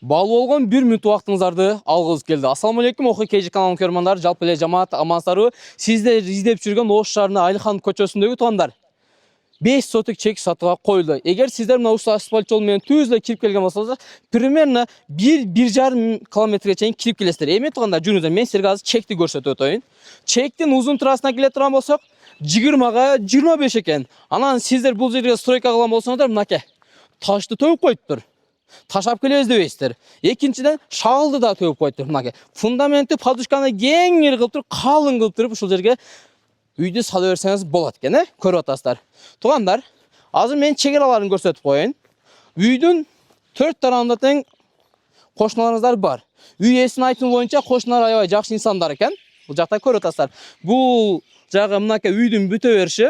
Bağlı olған 1 минут уақытыңыздарды алғыз келді. Ассаламу алейкум, Оқы KG каналының көрермендері, жалпы эле жамаат амансыздарбы? Сиздер издеп жүрген Ош шаарынын Айлыхан көчөсүндөгү туугандар. 5 сотық чек сатыга коюлду. Эгер сиздер мына ушул асфальт жол менен түз эле кирип келген болсоңуздар, примерно 1,5 километрге чейин кирип келесиздер. Эми туугандар, жүрүңүздөр, мен силерге азыр чекти көрсөтүп өтөйүн. Чектин узун трассасына келе турган болсок, 20га 25 экен. Анан сиздер бул жерге стройка кылган болсоңуздар, мынакей ташты төгүп коюптур. Ташап келебиз дебейсиздер. Экинчиден шагылды да төгүп коюптур. Мынакей фундаменти подушканы кеңир кылып туруп, калың кылып туруп ушул жерге үйдү сала берсеңиз болот экен, көрүп атасыздар. Туугандар, азыр мен чегераларын көрсөтүп коеюн. Үйдүн 4 тарабында тең кошуналарыңыздар бар. Үй ээсинин айтымы боюнча кошуналар аябай жакшы инсандар экен. Бул жакта көрүп атасыздар. Бул жагы мынакей үйдүн бүтө бериши.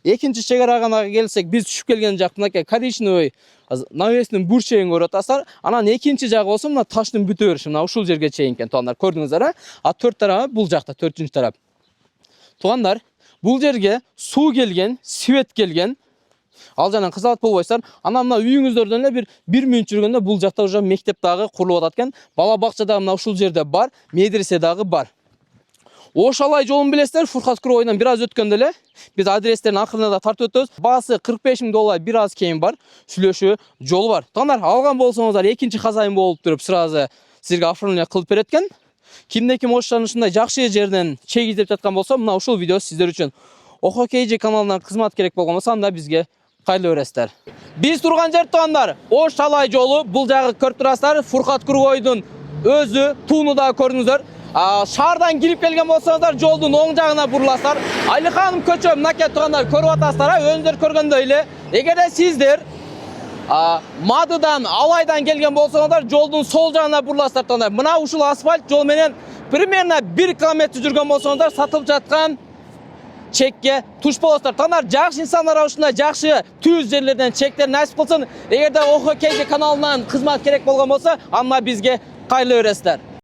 Экинчи чегерага келсек, биз түшүп келген жак мынакей коричневый навестин бурчегин көрүп атасыздар. Анан экинчи жагы болсо мына таштын бүтө бериши, мына ушул жерге чейин экен туугандар, көрдүңүздөр, а 4 тарабы бул жакта, 4-чү тарап. Туугандар, бул жерге суу келген, свет келген. Ал жанан кызат болбойсуздар. Анан мына үйүңүздөрдөн эле 1 минут жүргөндө бул жакта уже мектеп дагы курулуп атат экен. Бала бакча дагы мына ушул жерде бар, медресе дагы бар. Ош алай жолун билесиздер, Фуркат Куруойдон бир аз өткөндө эле биз адрестерин акырында да тартып өтөбүз. Баасы 45 000 доллар, бир аз кийин бар, сүйлөшүү жолу бар. Туугандар, алган болсоңуздар, экинчи казайын болуп туруп, сразу сизге оформление кылып берет экен. Кимде ким Ош шаарынын ушундай жакшы жерден чек издеп жаткан болсо, мына ушул видео сиздер үчүн. Оқы KG каналынан кызмат керек болгон болсо, анда бизге кайрылып бересиздер. Биз турган жер туугандар, Ош алай жолу, бул жагы көрүп турасыздар, Фуркат Куруойдун өзү, тууну да көрдүңүздөр. Шаардан кирип келген болсоңуздар, жолдун оң жагына буруласыздар. Айлыхан көчө мынакей туугандар, көрүп атасыздар, өзүңүздөр көргөндөй эле. Эгерде сиздер Мадыдан, Алайдан келген болсоңуздар, жолдун сол жагына буруласыздар туугандар. Мына ушул асфальт жол менен примерно 1 километр жүргөн болсоңуздар, сатылып жаткан чекке туш болосуздар. Туугандар, жакшы инсандар ушундай жакшы түз жерлерден чектер насип кылсын. Эгерде Оқы KG каналынан кызмат керек болгон болсо, анда бизге кайрылып бересиздер.